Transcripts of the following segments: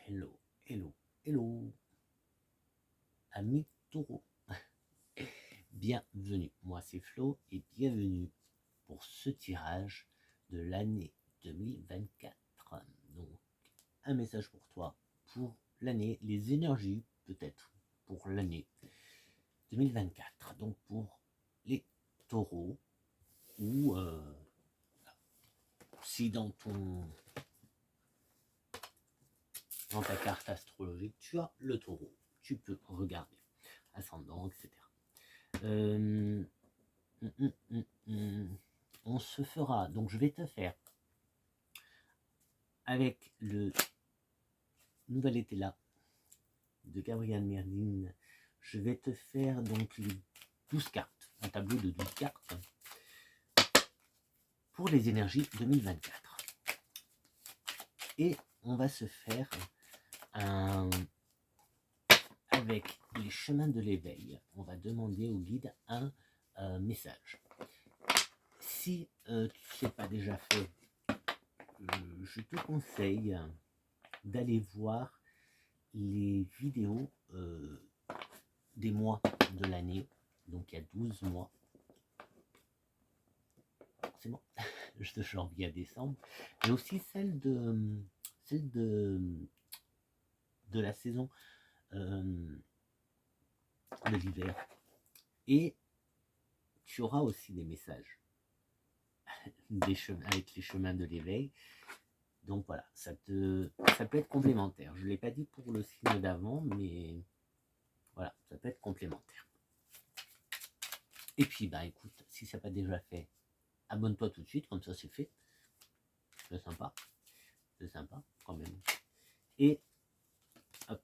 Hello, hello, hello, amis taureaux. Bienvenue, moi c'est Flo et bienvenue pour ce tirage de l'année 2024. Donc, un message pour toi, pour l'année, les énergies peut-être pour l'année 2024. Donc pour les taureaux, ou si dans ta carte astrologique, tu as le taureau, tu peux regarder ascendant, etc. On se fera, donc je vais te faire avec le nouvel été là de Gabriel Merlin, je vais te faire donc les 12 cartes, un tableau de 12 cartes pour les énergies 2024. Et on va se faire avec les chemins de l'éveil. On va demander au guide un message. Si tu ne l'as pas déjà fait, je te conseille d'aller voir les vidéos des mois de l'année. Donc il y a 12 mois. C'est bon. De janvier à décembre. Et aussi celle de la saison de l'hiver. Et tu auras aussi des messages avec les chemins de l'éveil. Donc voilà, ça peut être complémentaire. Je ne l'ai pas dit pour le signe d'avant, mais voilà, ça peut être complémentaire. Et puis, bah écoute, si ça n'a pas déjà fait, abonne-toi tout de suite, comme ça c'est fait. C'est sympa quand même. Et hop,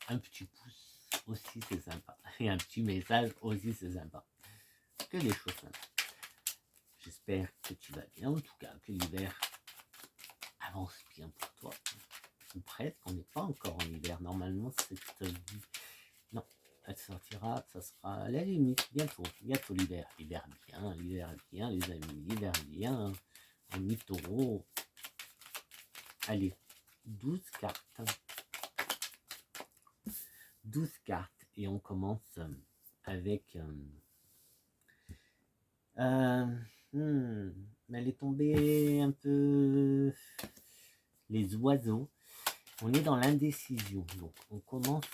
un petit pouce aussi c'est sympa. Et un petit message aussi c'est sympa. Que des choses sympas. J'espère que tu vas bien, en tout cas que l'hiver avance bien pour toi. Ou presque, on n'est pas encore en hiver. Normalement, cette vie, non, elle sortira, ça sera à la limite, bientôt l'hiver. L'hiver bien, les amis, l'hiver bien. Amis taureaux. Allez, 12 cartes. 12 cartes. Et on commence avec... elle est tombée un peu... Les oiseaux. On est dans l'indécision. Donc, on commence,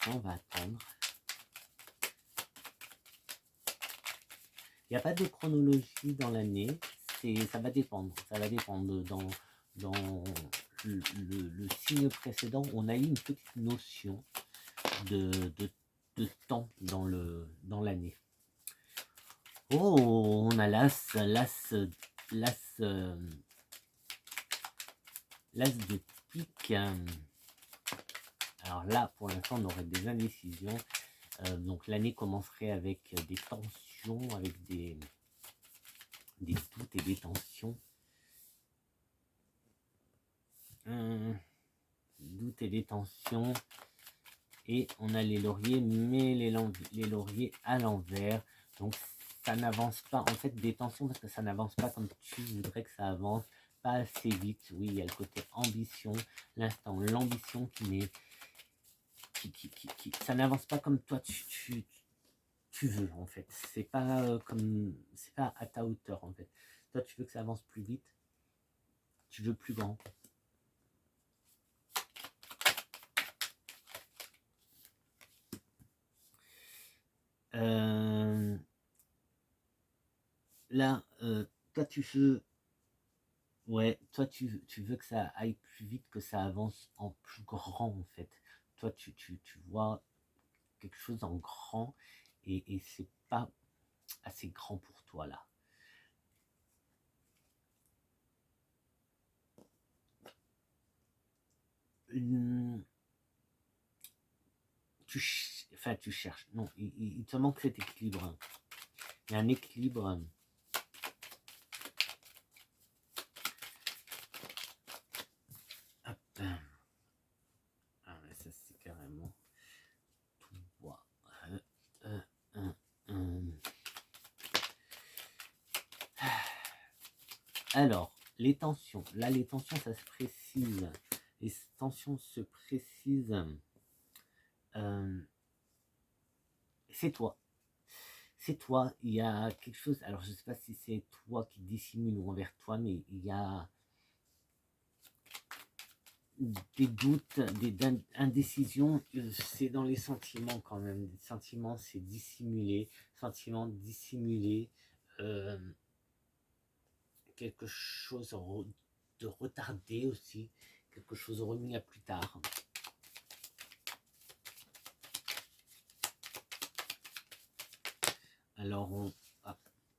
on va attendre. Il n'y a pas de chronologie dans l'année. Ça va dépendre. Ça va dépendre. Dans le signe précédent, on a eu une petite notion de temps dans l'année. Oh, on a l'as de pique. Alors là, pour l'instant, on aurait des indécisions. Donc l'année commencerait avec des tensions, avec des doutes et des tensions. Doutes et des tensions. Et on a les lauriers, mais les lauriers à l'envers. Donc ça n'avance pas. En fait, des tensions parce que ça n'avance pas comme tu voudrais que ça avance. Pas assez vite. Oui, il y a le côté ambition. L'instant, l'ambition qui ça n'avance pas comme toi tu veux en fait. C'est pas c'est pas à ta hauteur en fait. Toi tu veux que ça avance plus vite. Tu veux plus grand. Là, toi tu veux, ouais, toi tu veux que ça aille plus vite, que ça avance en plus grand en fait. Toi tu vois quelque chose en grand et c'est pas assez grand pour toi là. Tu cherches. Non, il te manque cet équilibre. Il y a un équilibre. Hop. Ah, ça c'est carrément tout bois. Alors, les tensions. Là, les tensions, ça se précise. Les tensions se précisent. C'est toi. C'est toi. Il y a quelque chose. Alors, je ne sais pas si c'est toi qui dissimule ou envers toi, mais il y a des doutes, des indécisions. C'est dans les sentiments quand même. Les sentiments, c'est dissimulé. Sentiments dissimulés. Quelque chose de retardé aussi. Quelque chose remis à plus tard. Alors,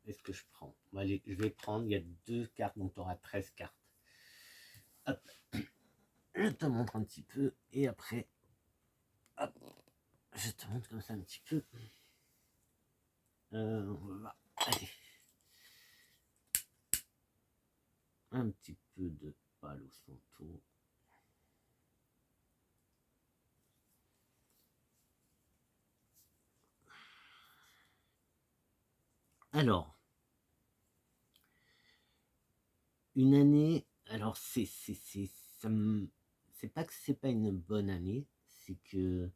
est-ce que je prends? Allez, je vais prendre, il y a 2 cartes, donc tu auras 13 cartes. Hop, je te montre un petit peu, et après, hop, je te montre comme ça un petit peu. Voilà, allez. Un petit peu de Palo Santo. Alors, une année, alors c'est pas que c'est pas une bonne année, c'est que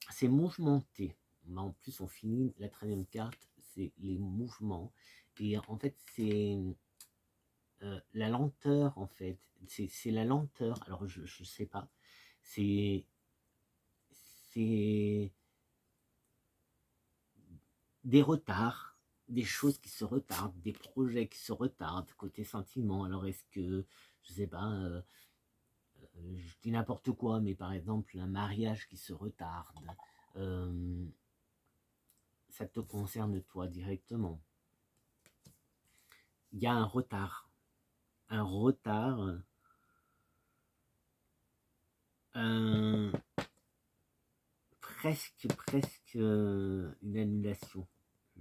c'est mouvementé. En plus, on finit la 13e carte, c'est les mouvements. Et en fait, c'est la lenteur, en fait. C'est la lenteur. Alors, je sais pas. C'est des retards, des choses qui se retardent, des projets qui se retardent côté sentiment. Alors, est-ce que, je sais pas, je dis n'importe quoi, mais par exemple, un mariage qui se retarde, ça te concerne toi directement. Il y a un retard. Un retard. Presque une annulation.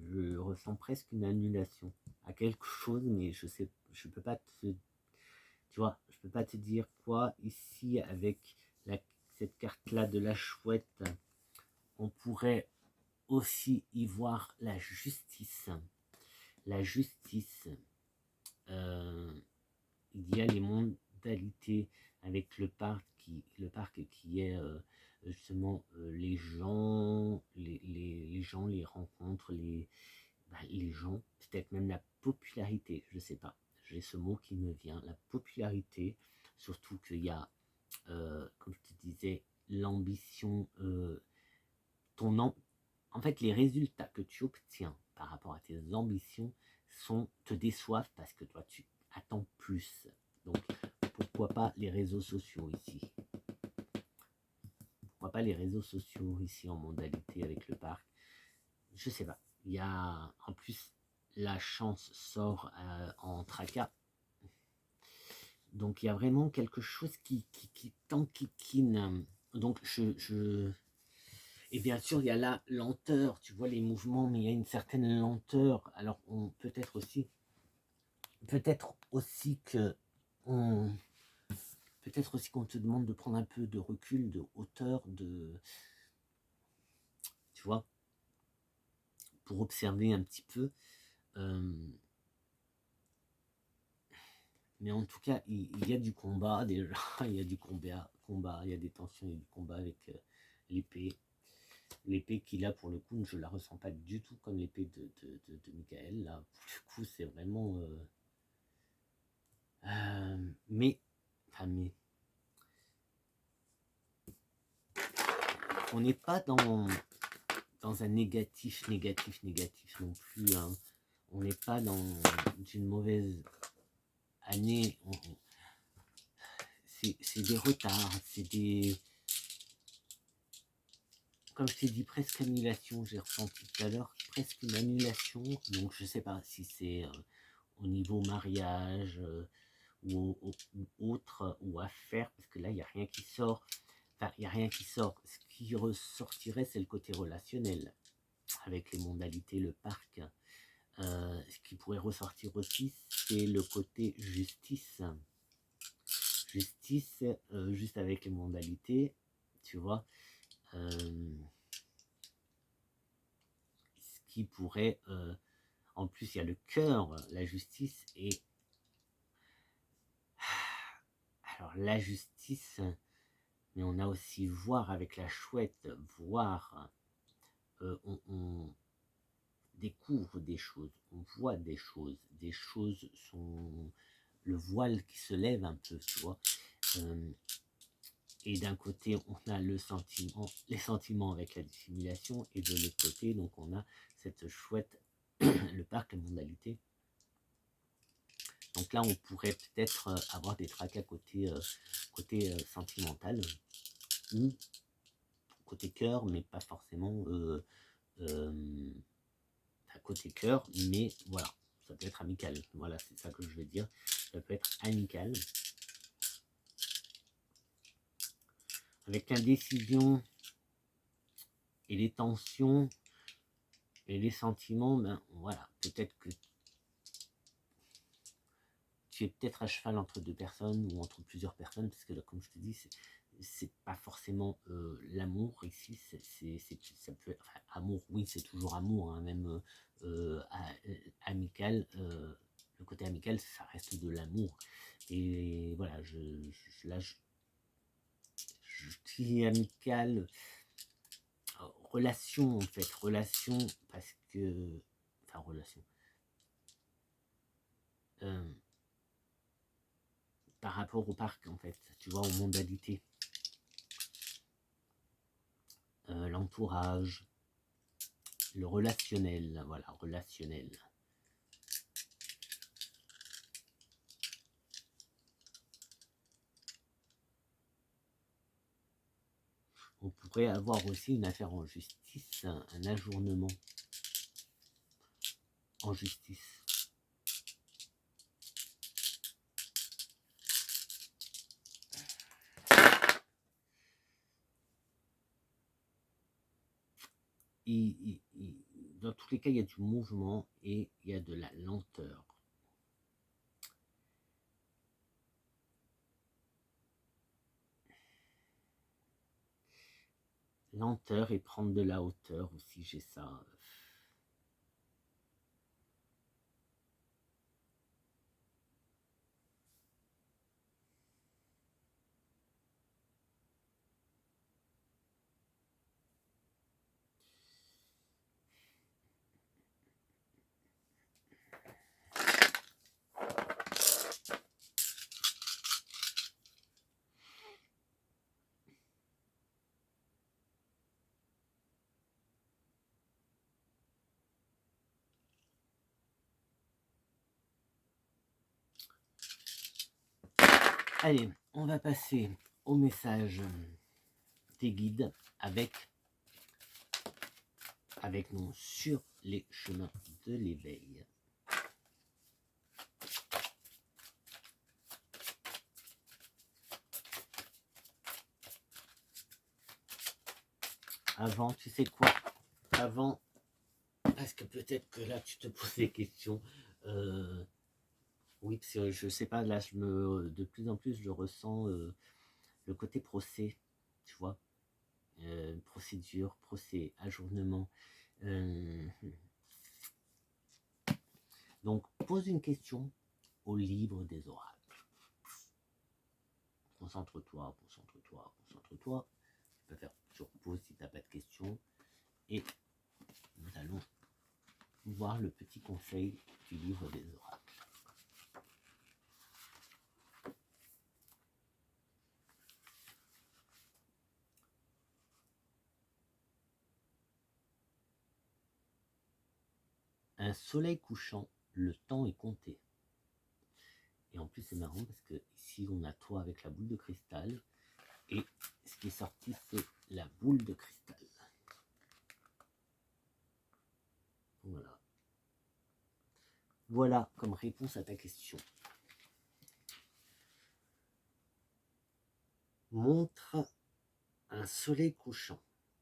Je ressens presque une annulation à quelque chose, mais je peux pas tu vois, je peux pas te dire quoi ici avec cette carte-là de la chouette. On pourrait aussi y voir la justice. La justice. Il y a les modalités avec le parc qui est justement les gens, les rencontres, les gens, peut-être même la popularité, je sais pas. J'ai ce mot qui me vient, la popularité, surtout qu'il y a, comme je te disais, l'ambition, en fait, les résultats que tu obtiens par rapport à tes ambitions te déçoivent parce que toi, tu attends plus. Donc, pourquoi pas les réseaux sociaux ici? Pourquoi pas les réseaux sociaux ici en modalité avec le parc? Je sais pas. Il y a, en plus, la chance sort en tracas. Donc, il y a vraiment quelque chose qui t'enquiquine. Donc, et bien sûr, il y a la lenteur, tu vois les mouvements, mais il y a une certaine lenteur. Alors, peut-être aussi que on, peut-être aussi qu'on te demande de prendre un peu de recul, de hauteur, tu vois, pour observer un petit peu. Mais en tout cas, il y a du combat déjà, il y a du combat, il y a des tensions, il y a du combat avec l'épée. L'épée qu'il a, pour le coup, je la ressens pas du tout comme l'épée de Michael. Là, pour le coup, c'est vraiment... mais on n'est pas dans un négatif non plus. Hein. On n'est pas dans une mauvaise année. C'est des retards, c'est des... Comme je t'ai dit, presque annulation, j'ai ressenti tout à l'heure, presque une annulation. Donc je sais pas si c'est au niveau mariage ou autre, ou affaire, parce que là, il n'y a rien qui sort. Enfin, il n'y a rien qui sort. Ce qui ressortirait, c'est le côté relationnel, avec les modalités, le parc. Ce qui pourrait ressortir aussi, c'est le côté justice. Justice, juste avec les modalités, tu vois. Ce qui pourrait... en plus, il y a le cœur, la justice, et alors la justice, mais on a aussi voir avec la chouette, voir, on découvre des choses, on voit des choses sont le voile qui se lève un peu, tu vois. Et d'un côté, on a le sentiment, les sentiments avec la dissimulation, et de l'autre côté, donc on a cette chouette, le parc, la modalité. Donc là, on pourrait peut-être avoir des tracas côté sentimental, ou côté cœur, mais pas forcément à côté cœur, mais voilà, ça peut être amical. Voilà, c'est ça que je veux dire. Ça peut être amical. Avec l'indécision et les tensions et les sentiments, ben voilà, peut-être que tu es peut-être à cheval entre deux personnes ou entre plusieurs personnes, parce que là, comme je te dis, c'est pas forcément l'amour ici, ça peut être, enfin, amour, oui, c'est toujours amour, hein, même amical, le côté amical, ça reste de l'amour. Et voilà, là, je dis amical, relation en fait, relation, parce que, enfin, relation. Par rapport au parc, en fait, tu vois, aux modalités. L'entourage, le relationnel, voilà, relationnel. On pourrait avoir aussi une affaire en justice, un ajournement en justice. Dans tous les cas, il y a du mouvement et il y a de la lenteur. Lenteur et prendre de la hauteur aussi, j'ai ça. Allez, on va passer au message des guides avec nous sur les chemins de l'éveil. Avant, tu sais quoi? Avant, parce que peut-être que là, tu te poses des questions. Oui, parce que je sais pas, là, de plus en plus, je ressens le côté procès, tu vois. Procédure, procès, ajournement. Donc, pose une question au livre des oracles. Concentre-toi, concentre-toi, concentre-toi. Tu peux faire sur pause si tu n'as pas de questions. Et nous allons voir le petit conseil du livre des oracles. Un soleil couchant, le temps est compté. Et en plus, c'est marrant parce que ici, on a toi avec la boule de cristal. Et ce qui est sorti, c'est la boule de cristal. Voilà. Voilà comme réponse à ta question. Montre un soleil couchant.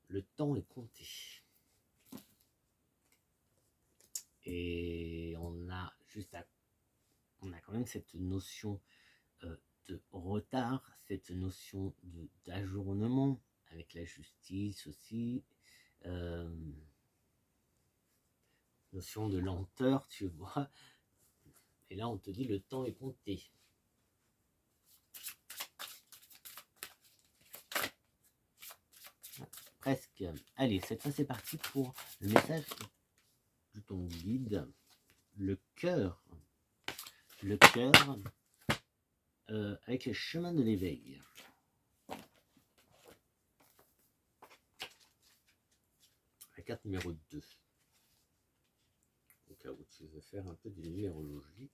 Le temps est compté. Et on a quand même cette notion de retard, cette notion d'ajournement avec la justice aussi, notion de lenteur, tu vois. Et là, on te dit le temps est compté. presque. Allez, cette fois c'est parti pour le message de ton guide. Le cœur. Le cœur avec les chemins de l'éveil. La carte numéro 2. Au cas où tu veux faire un peu de numérologie.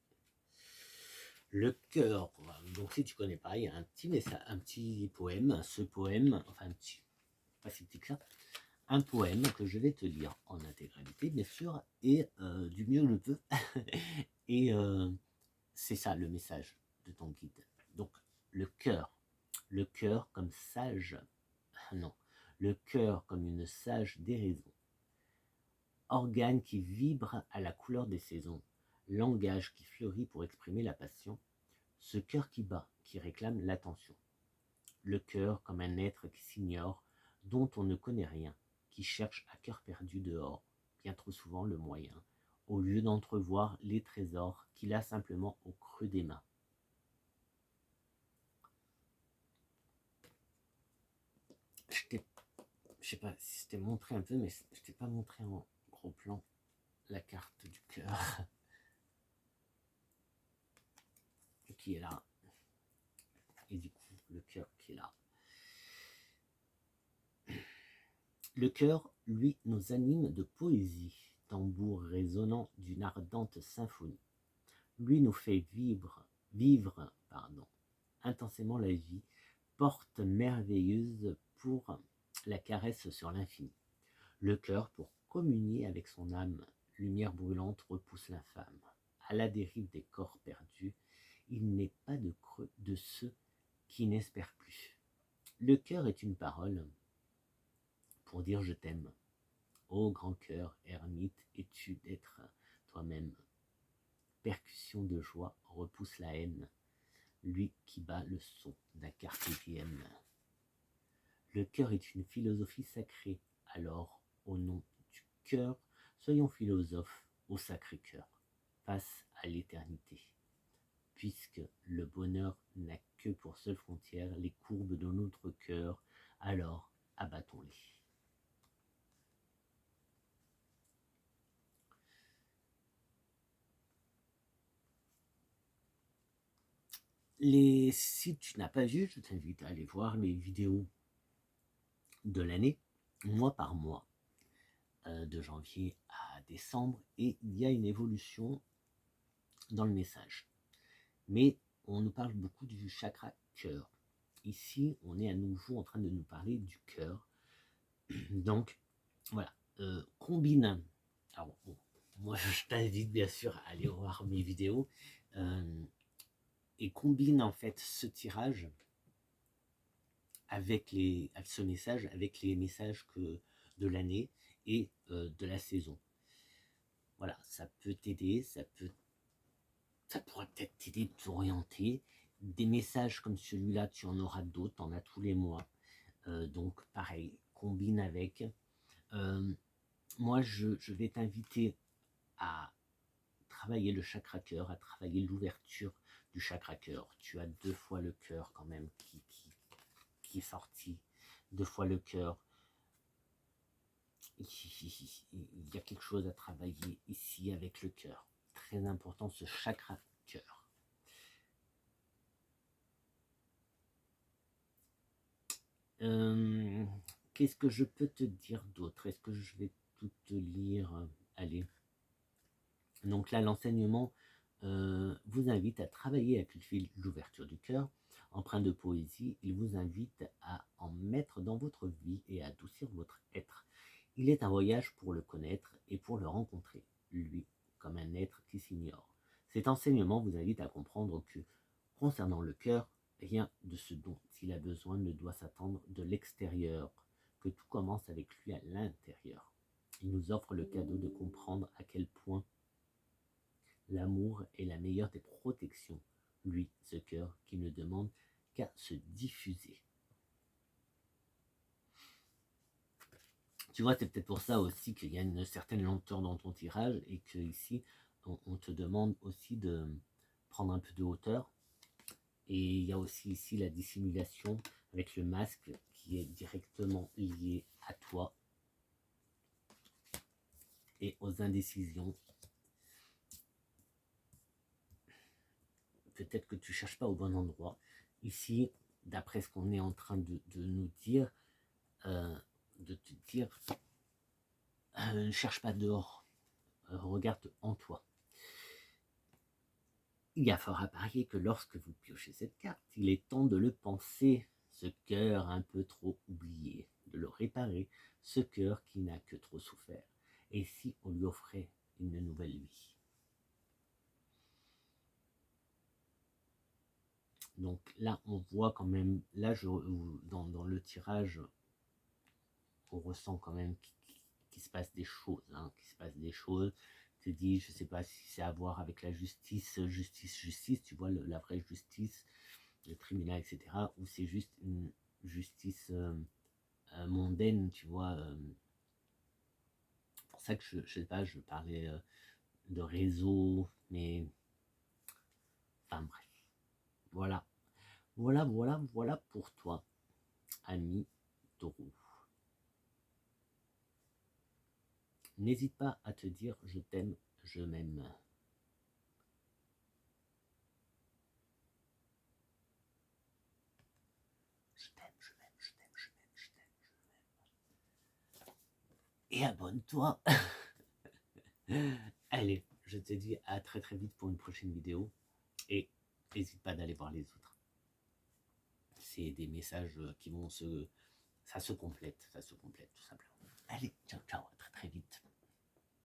Le cœur. Donc si tu connais pas, il y a un petit message, un petit poème. Ce poème, enfin un petit, pas si petit que ça, un poème que je vais te lire en intégralité, bien sûr, et du mieux que je peux. Et c'est ça le message de ton guide. Donc le cœur comme sage, non, le cœur comme une sage déraison, organe qui vibre à la couleur des saisons, langage qui fleurit pour exprimer la passion, ce cœur qui bat, qui réclame l'attention. Le cœur comme un être qui s'ignore, dont on ne connaît rien, qui cherche à cœur perdu dehors, bien trop souvent le moyen, au lieu d'entrevoir les trésors qu'il a simplement au creux des mains. Je sais pas si je t'ai montré un peu, mais je t'ai pas montré en gros plan la carte du cœur qui est là. Et du coup, le cœur qui est là. Le cœur, lui, nous anime de poésie, tambour résonnant d'une ardente symphonie. Lui nous fait vivre intensément la vie, porte merveilleuse pour la caresse sur l'infini. Le cœur, pour communier avec son âme, lumière brûlante repousse l'infâme. À la dérive des corps perdus, il n'est pas de creux de ceux qui n'espèrent plus. Le cœur est une parole pour dire je t'aime. Ô grand cœur, ermite, es-tu d'être toi-même? Percussion de joie repousse la haine, lui qui bat le son d'un cartésienne. Le cœur est une philosophie sacrée, alors, au nom du cœur, soyons philosophes au Sacré-Cœur, face à l'éternité. Puisque le bonheur n'a que pour seule frontière les courbes de notre cœur, alors abattons-les. Si tu n'as pas vu, je t'invite à aller voir les vidéos de l'année, mois par mois, de janvier à décembre, et il y a une évolution dans le message. Mais on nous parle beaucoup du chakra cœur. Ici, on est à nouveau en train de nous parler du cœur. Donc, voilà, combine. Alors, bon, moi, je t'invite bien sûr à aller voir mes vidéos et combine en fait ce tirage avec ce message avec les messages de l'année et de la saison. Voilà, ça peut t'aider, ça pourrait peut-être t'aider de t'orienter. Des messages comme celui-là, tu en auras d'autres, tu en as tous les mois. Donc pareil, combine avec. Moi, je vais t'inviter à travailler le chakra cœur, à travailler l'ouverture du chakra cœur. Tu as 2 fois le cœur quand même qui est sorti, 2 fois le cœur. Il y a quelque chose à travailler ici avec le cœur. Très important ce chakra cœur. Qu'est-ce que je peux te dire d'autre? Est-ce que je vais tout te lire? Allez. Donc là, l'enseignement vous invite à travailler à cultiver l'ouverture du cœur. Empreint de poésie, il vous invite à en mettre dans votre vie et à adoucir votre être. Il est un voyage pour le connaître et pour le rencontrer, lui, comme un être qui s'ignore. Cet enseignement vous invite à comprendre que, concernant le cœur, rien de ce dont il a besoin ne doit s'attendre de l'extérieur, que tout commence avec lui à l'intérieur. Il nous offre le cadeau de comprendre à quel point l'amour est la meilleure des protections, lui, ce cœur qui ne demande qu'à se diffuser. Tu vois, c'est peut-être pour ça aussi qu'il y a une certaine lenteur dans ton tirage et que ici, on te demande aussi de prendre un peu de hauteur. Et il y a aussi ici la dissimulation avec le masque qui est directement lié à toi et aux indécisions. Peut-être que tu ne cherches pas au bon endroit. Ici, d'après ce qu'on est en train de nous dire, de te dire, ne cherche pas dehors, regarde en toi. Il y a fort à parier que lorsque vous piochez cette carte, il est temps de le penser, ce cœur un peu trop oublié, de le réparer, ce cœur qui n'a que trop souffert. Et si on lui offrait une nouvelle vie? Donc là, on voit quand même, là, dans le tirage, on ressent quand même qu'il se passe des choses, qu'il se passe des choses. Tu te dis, je sais pas si c'est à voir avec la justice, tu vois, la vraie justice, le tribunal, etc., ou c'est juste une justice mondaine, tu vois. C'est pour ça que je sais pas, je parlais de réseau, mais enfin bref. Voilà. Voilà pour toi, ami taureau. N'hésite pas à te dire je t'aime, je m'aime. Je t'aime, je m'aime, je t'aime, je m'aime, je t'aime, je m'aime. Et abonne-toi. Allez, je te dis à très très vite pour une prochaine vidéo. Et n'hésite pas d'aller voir les autres. C'est des messages qui vont ça se complète tout simplement. Allez, ciao, ciao, à très très vite.